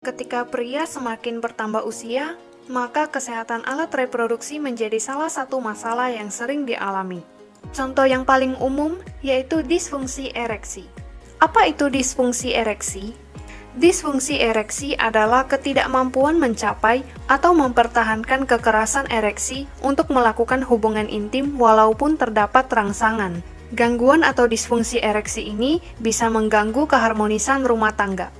Ketika pria semakin bertambah usia, maka kesehatan alat reproduksi menjadi salah satu masalah yang sering dialami. Contoh yang paling umum yaitu disfungsi ereksi. Apa itu disfungsi ereksi? Disfungsi ereksi adalah ketidakmampuan mencapai atau mempertahankan kekerasan ereksi untuk melakukan hubungan intim walaupun terdapat rangsangan. Gangguan atau disfungsi ereksi ini bisa mengganggu keharmonisan rumah tangga.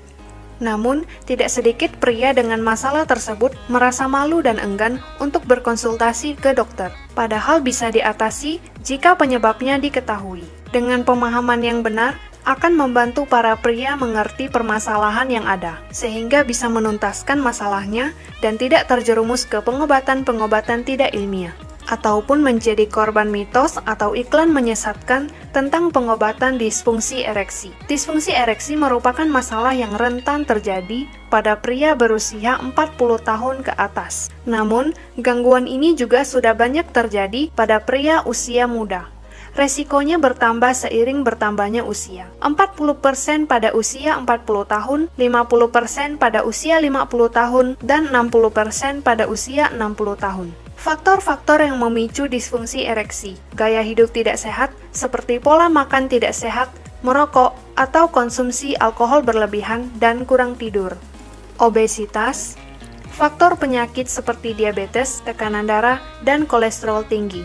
Namun, tidak sedikit pria dengan masalah tersebut merasa malu dan enggan untuk berkonsultasi ke dokter. Padahal bisa diatasi jika penyebabnya diketahui. Dengan pemahaman yang benar, akan membantu para pria mengerti permasalahan yang ada, sehingga bisa menuntaskan masalahnya dan tidak terjerumus ke pengobatan-pengobatan tidak ilmiah, ataupun menjadi korban mitos atau iklan menyesatkan tentang pengobatan disfungsi ereksi. Disfungsi ereksi merupakan masalah yang rentan terjadi pada pria berusia 40 tahun ke atas. Namun, gangguan ini juga sudah banyak terjadi pada pria usia muda. Resikonya bertambah seiring bertambahnya usia. 40% pada usia 40 tahun, 50% pada usia 50 tahun, dan 60% pada usia 60 tahun. Faktor-faktor yang memicu disfungsi ereksi, gaya hidup tidak sehat, seperti pola makan tidak sehat, merokok, atau konsumsi alkohol berlebihan dan kurang tidur. Obesitas, faktor penyakit seperti diabetes, tekanan darah, dan kolesterol tinggi.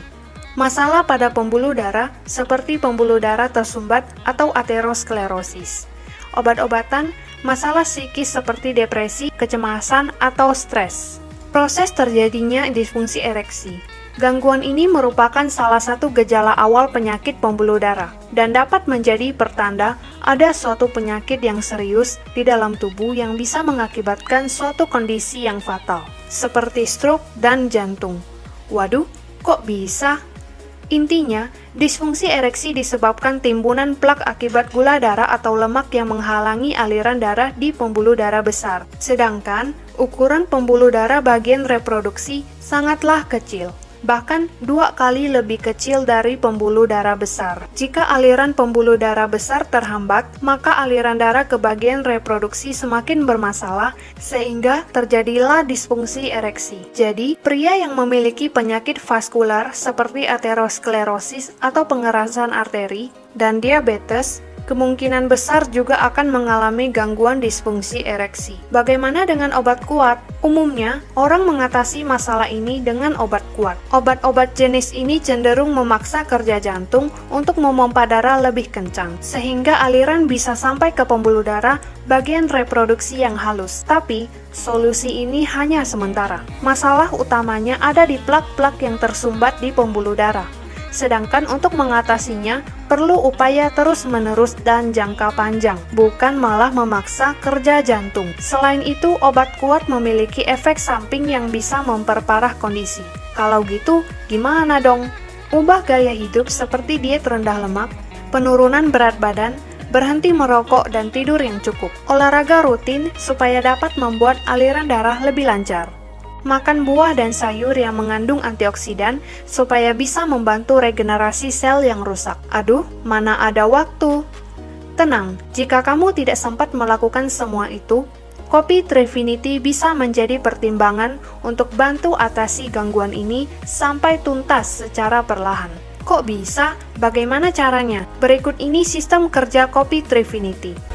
Masalah pada pembuluh darah seperti pembuluh darah tersumbat atau aterosklerosis. Obat-obatan, masalah psikis seperti depresi, kecemasan, atau stres. Proses terjadinya disfungsi ereksi. Gangguan ini merupakan salah satu gejala awal penyakit pembuluh darah dan dapat menjadi pertanda ada suatu penyakit yang serius di dalam tubuh yang bisa mengakibatkan suatu kondisi yang fatal, seperti stroke dan jantung. Waduh, kok bisa? Intinya, disfungsi ereksi disebabkan timbunan plak akibat gula darah atau lemak yang menghalangi aliran darah di pembuluh darah besar. Sedangkan, ukuran pembuluh darah bagian reproduksi sangatlah kecil, bahkan 2 kali lebih kecil dari pembuluh darah besar. Jika aliran pembuluh darah besar terhambat, maka aliran darah ke bagian reproduksi semakin bermasalah, sehingga terjadilah disfungsi ereksi. Jadi, pria yang memiliki penyakit vaskular seperti aterosklerosis atau pengerasan arteri dan diabetes, kemungkinan besar juga akan mengalami gangguan disfungsi ereksi. Bagaimana dengan obat kuat? Umumnya, orang mengatasi masalah ini dengan obat kuat. Obat-obat jenis ini cenderung memaksa kerja jantung untuk memompa darah lebih kencang, sehingga aliran bisa sampai ke pembuluh darah bagian reproduksi yang halus. Tapi, solusi ini hanya sementara. Masalah utamanya ada di plak-plak yang tersumbat di pembuluh darah. Sedangkan untuk mengatasinya, perlu upaya terus-menerus dan jangka panjang, bukan malah memaksa kerja jantung. Selain itu, obat kuat memiliki efek samping yang bisa memperparah kondisi. Kalau gitu, gimana dong? Ubah gaya hidup seperti diet rendah lemak, penurunan berat badan, berhenti merokok dan tidur yang cukup. Olahraga rutin supaya dapat membuat aliran darah lebih lancar. Makan buah dan sayur yang mengandung antioksidan supaya bisa membantu regenerasi sel yang rusak. Aduh, mana ada waktu. Tenang, jika kamu tidak sempat melakukan semua itu, kopi Trifinity bisa menjadi pertimbangan untuk bantu atasi gangguan ini sampai tuntas secara perlahan. Kok bisa? Bagaimana caranya? Berikut ini sistem kerja kopi Trifinity.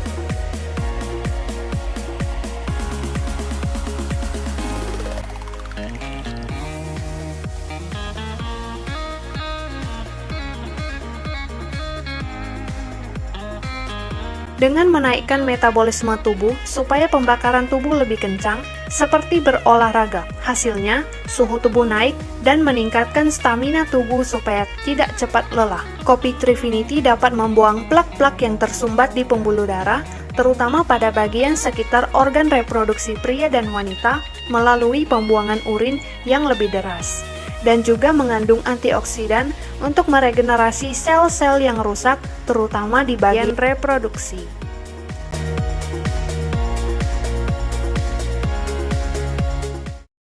Dengan menaikkan metabolisme tubuh supaya pembakaran tubuh lebih kencang, seperti berolahraga. Hasilnya, suhu tubuh naik dan meningkatkan stamina tubuh supaya tidak cepat lelah. Kopi Trifinity dapat membuang plak-plak yang tersumbat di pembuluh darah, terutama pada bagian sekitar organ reproduksi pria dan wanita, melalui pembuangan urin yang lebih deras. Dan juga mengandung antioksidan untuk meregenerasi sel-sel yang rusak, terutama di bagian reproduksi.